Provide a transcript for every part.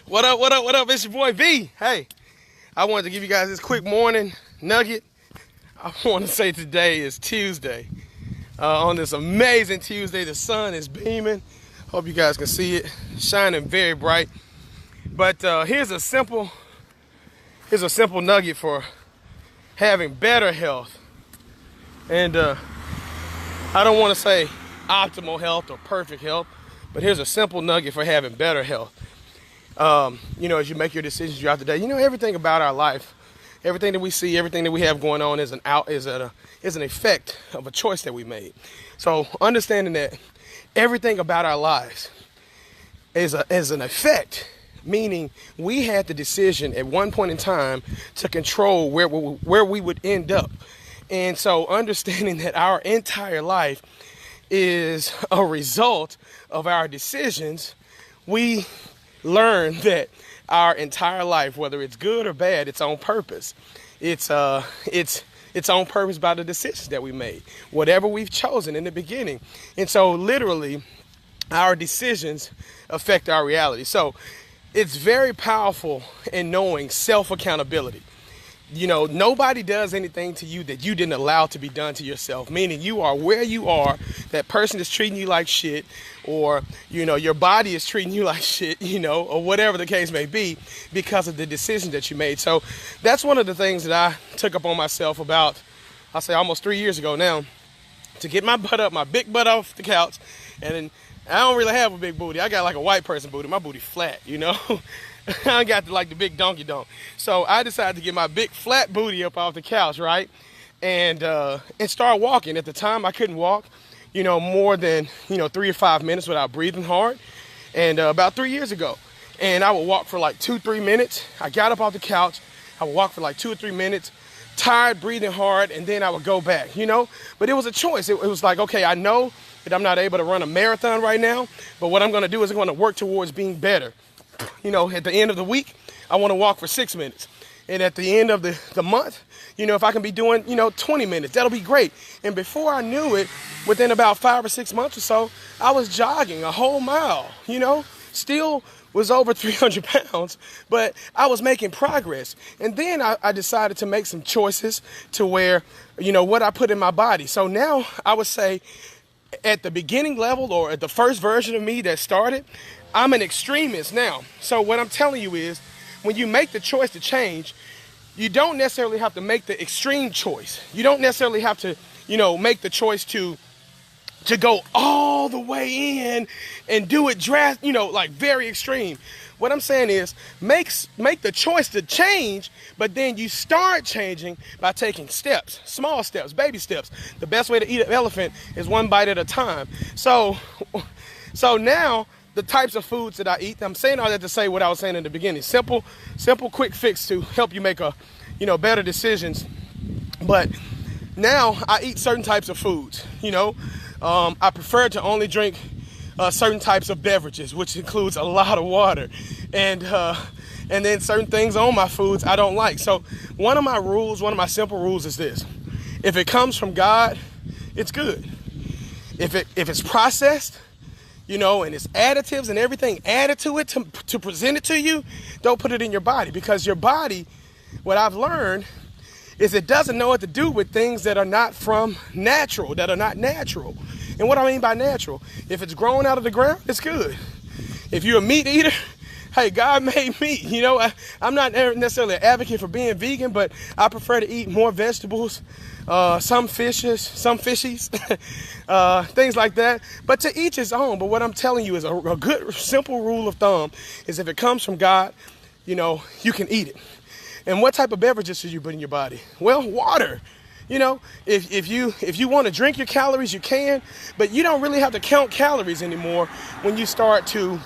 What up, what up, what up? It's your boy V. Hey, I wanted to give you guys this quick morning nugget. I want to say today is Tuesday. On this amazing Tuesday, the sun is beaming. Hope you guys can see it, shining very bright. But here's a simple nugget for having better health. And I don't want to say optimal health or perfect health, but here's a simple nugget for having better health. As you make your decisions throughout the day, everything about our life, everything that we see, everything that we have going on is an effect of a choice that we made. So understanding that everything about our lives is an effect, meaning we had the decision at one point in time to control where we would end up. And so understanding that our entire life is a result of our decisions, we learn that our entire life, whether it's good or bad, it's on purpose. It's on purpose by the decisions that we made, whatever we've chosen in the beginning. And so literally our decisions affect our reality. So it's very powerful in knowing self-accountability. Nobody does anything to you that you didn't allow to be done to yourself, meaning you are where you are. That person is treating you like shit, or, your body is treating you like shit, or whatever the case may be, because of the decision that you made. So that's one of the things that I took up on myself about, I'll say almost 3 years ago now, to get my big butt off the couch. And I don't really have a big booty. I got like a white person booty. My booty flat, I got the big donkey donk. So I decided to get my big flat booty up off the couch, right? And start walking. At the time, I couldn't walk, more than, 3 or 5 minutes without breathing hard. And about 3 years ago. And I would walk for like 2-3 minutes. I got up off the couch. I would walk for like 2 or 3 minutes, tired, breathing hard, and then I would go back, But it was a choice. It was like, okay, I know that I'm not able to run a marathon right now, but what I'm going to do is I'm going to work towards being better. At the end of the week, I want to walk for 6 minutes. And at the end of the month, if I can be doing, 20 minutes, that'll be great. And before I knew it, within about 5 or 6 months or so, I was jogging a whole mile, still was over 300 pounds, but I was making progress. And then I decided to make some choices to where, what I put in my body. So now I would say at the beginning level, or at the first version of me that started, I'm an extremist now. So what I'm telling you is, when you make the choice to change, you don't necessarily have to make the extreme choice. You don't necessarily have to, make the choice to go all the way in and do it very extreme. What I'm saying is, make the choice to change, but then you start changing by taking steps, small steps, baby steps. The best way to eat an elephant is one bite at a time. So now, the types of foods that I eat, I'm saying all that to say what I was saying in the beginning. Simple, quick fix to help you make better decisions. But now I eat certain types of foods, I prefer to only drink certain types of beverages, which includes a lot of water. And then certain things on my foods I don't like. So one of my simple rules is this: if it comes from God, it's good. If it's processed, and it's additives and everything added to it to present it to you, don't put it in your body, because your body, what I've learned, is it doesn't know what to do with things that are not natural. And what I mean by natural, if it's growing out of the ground, it's good. If you're a meat eater, hey, God made meat. I'm not necessarily an advocate for being vegan, but I prefer to eat more vegetables, some fishies, things like that. But to each his own. But what I'm telling you is a good, simple rule of thumb is, if it comes from God, you can eat it. And what type of beverages should you put in your body? Well, water. If you want to drink your calories, you can, but you don't really have to count calories anymore when you start to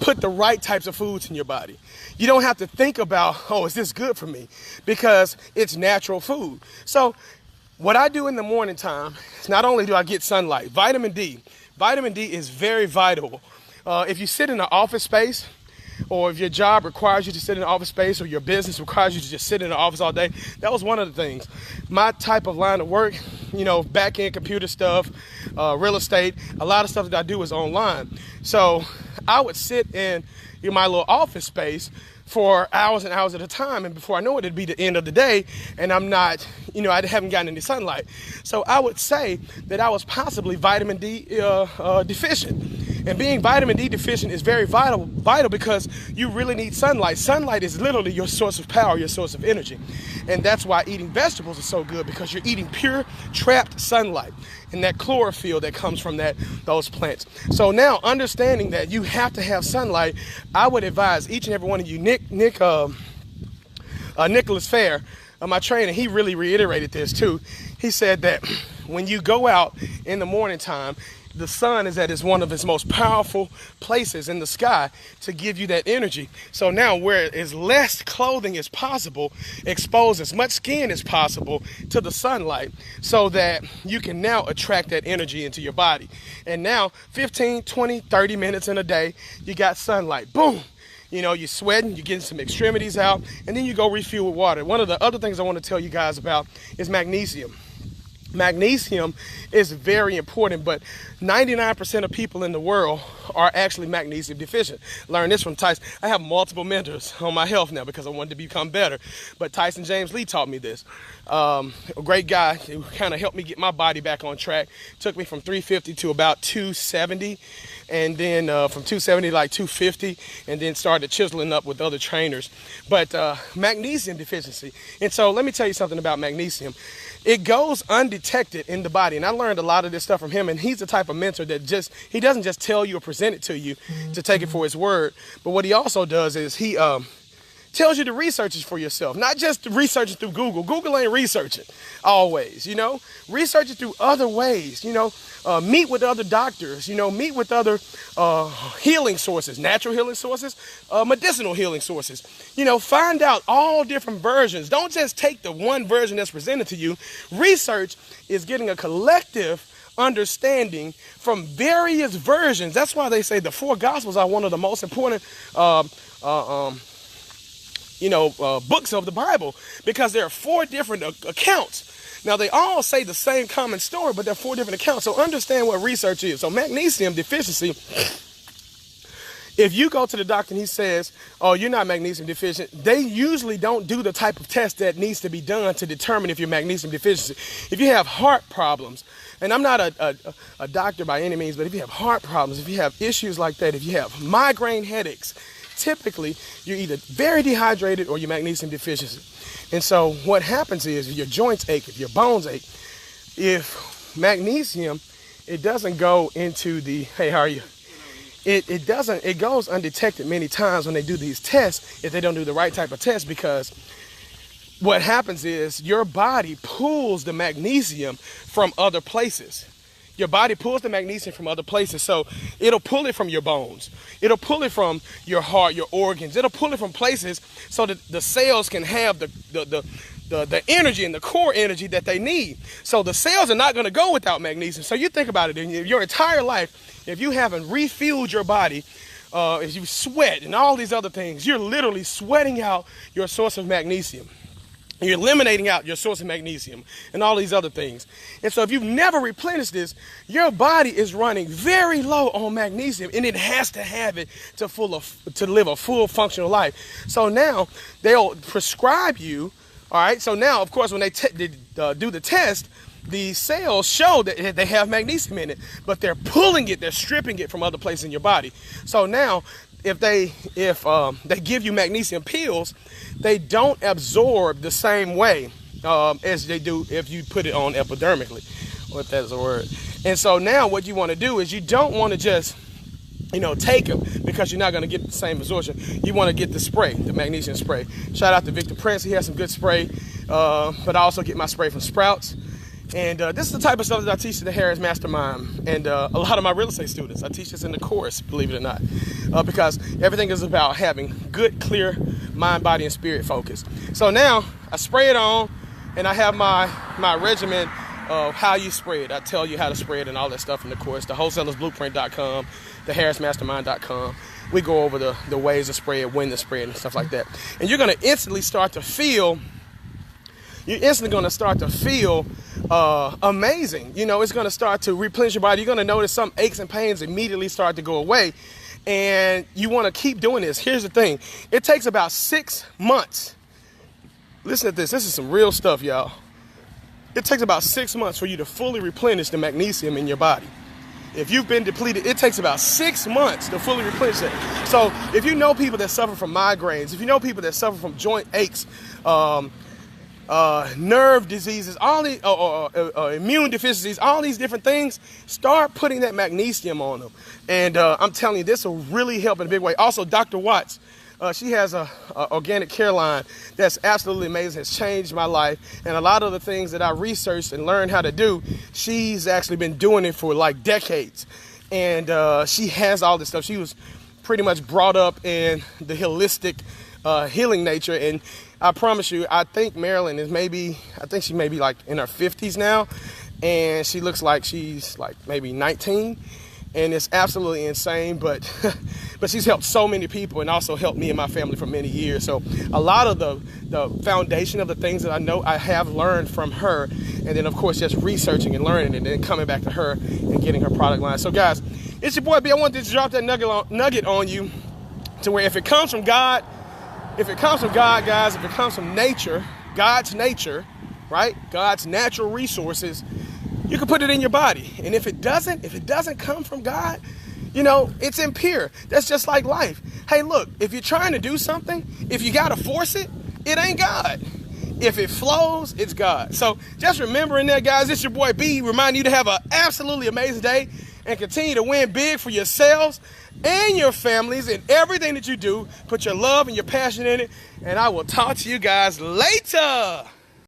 put the right types of foods in your body. You don't have to think about, is this good for me? Because it's natural food. So what I do in the morning time is, not only do I get sunlight, vitamin D is very vital. If you sit in an office space, or if your job requires you to sit in an office space, or your business requires you to just sit in the office all day, that was one of the things. My type of line of work, back-end computer stuff, real estate, a lot of stuff that I do is online. So I would sit in my little office space for hours and hours at a time, and before I know it, it'd be the end of the day, and I'm not, I haven't gotten any sunlight. So I would say that I was possibly vitamin D deficient. And being vitamin D deficient is very vital because you really need sunlight. Sunlight is literally your source of power, your source of energy. And that's why eating vegetables is so good, because you're eating pure trapped sunlight and that chlorophyll that comes from those plants. So now, understanding that you have to have sunlight, I would advise each and every one of you, Nicholas Fair, my trainer, he really reiterated this too. He said that when you go out in the morning time, the sun is at one of its most powerful places in the sky to give you that energy. So now, where as less clothing as possible, expose as much skin as possible to the sunlight, so that you can now attract that energy into your body. And now 15, 20, 30 minutes in a day, you got sunlight. Boom. You're sweating, you're getting some extremities out, and then you go refuel with water. One of the other things I want to tell you guys about is magnesium. Magnesium is very important, but 99% of people in the world are actually magnesium deficient. Learn this from Tyson. I have multiple mentors on my health now because I wanted to become better. But Tyson James Lee taught me this. A great guy who kind of helped me get my body back on track. Took me from 350 to about 270. And then from 270 to like 250, and then started chiseling up with other trainers. But magnesium deficiency. And so let me tell you something about magnesium. It goes undetected in the body. And I learned a lot of this stuff from him. And he's the type of mentor that he doesn't just tell you or present it to you to take it for his word. But what he also does is he tells you to research it for yourself, not just research it through Google. Google ain't researching always, research it through other ways, meet with other doctors, meet with other healing sources, natural healing sources, medicinal healing sources, find out all different versions. Don't just take the one version that's presented to you. Research is getting a collective understanding from various versions. That's why they say the four gospels are one of the most important books of the Bible, because there are four different accounts. Now, they all say the same common story, but they're four different accounts. So understand what research is. So magnesium deficiency, if you go to the doctor and he says, oh, you're not magnesium deficient, they usually don't do the type of test that needs to be done to determine if you're magnesium deficiency. If you have heart problems, and I'm not a doctor by any means, but if you have heart problems, if you have issues like that, if you have migraine headaches, typically you're either very dehydrated or you're magnesium deficiency. And so what happens is, if your joints ache, if your bones ache, if magnesium, it doesn't go into the, hey, how are you? It goes undetected many times when they do these tests, if they don't do the right type of test, because what happens is your body pulls the magnesium from other places. Your body pulls the magnesium from other places. So it'll pull it from your bones. It'll pull it from your heart, your organs. It'll pull it from places so that the cells can have the energy and the core energy that they need. So the cells are not going to go without magnesium. So you think about it, in your entire life, if you haven't refueled your body, if you sweat and all these other things, you're literally sweating out your source of magnesium. You're eliminating out your source of magnesium and all these other things. And so if you've never replenished this, your body is running very low on magnesium, and it has to have it to live a full functional life. So now they'll prescribe you, all right? So now, of course, when they do the test, the cells show that they have magnesium in it, but they're pulling it, they're stripping it from other places in your body. So now, if they give you magnesium pills, they don't absorb the same way as they do if you put it on epidermically, or if that's a word. And so now what you want to do is, you don't want to just take them, because you're not going to get the same absorption. You want to get the spray, the magnesium spray. Shout out to Victor Prince. He has some good spray, but I also get my spray from Sprouts. And this is the type of stuff that I teach to the Harris Mastermind and a lot of my real estate students. I teach this in the course, believe it or not, because everything is about having good, clear mind, body, and spirit focus. So now I spray it on, and I have my regimen of how you spray it. I tell you how to spray it and all that stuff in the course, the wholesalersblueprint.com, the harrismastermind.com. We go over the ways to spray it, when to spray it, and stuff like that. And you're going to instantly start to feel, amazing. It's going to start to replenish your body. You're going to notice some aches and pains immediately start to go away. and you want to keep doing this, here's the thing. It takes about 6 months. Listen to this. This is some real stuff, y'all. It takes about 6 months for you to fully replenish the magnesium in your body. If you've been depleted, it takes about 6 months to fully replenish it. So if you know people that suffer from migraines, if you know people that suffer from joint aches, nerve diseases, all these, immune deficiencies, all these different things, start putting that magnesium on them. And I'm telling you, this will really help in a big way. Also, Dr. Watts, she has a organic care line that's absolutely amazing, has changed my life. And a lot of the things that I researched and learned how to do, she's actually been doing it for like decades. And she has all this stuff. She was pretty much brought up in the holistic healing nature. And I promise you, I think Marilyn is she may be like in her 50s now. And she looks like she's like maybe 19. And it's absolutely insane, but she's helped so many people and also helped me and my family for many years. So a lot of the foundation of the things that I know I have learned from her, and then of course just researching and learning and then coming back to her and getting her product line. So guys, it's your boy B. I wanted to drop that nugget on you to where if it comes from God, guys, if it comes from nature, God's nature, right? God's natural resources, you can put it in your body. And if it doesn't come from God, you know, it's impure. That's just like life. Hey, look, if you're trying to do something, if you got to force it, it ain't God. If it flows, it's God. So just remembering that, guys, it's your boy B, reminding you to have an absolutely amazing day and continue to win big for yourselves and your families and everything that you do. Put your love and your passion in it. And I will talk to you guys later.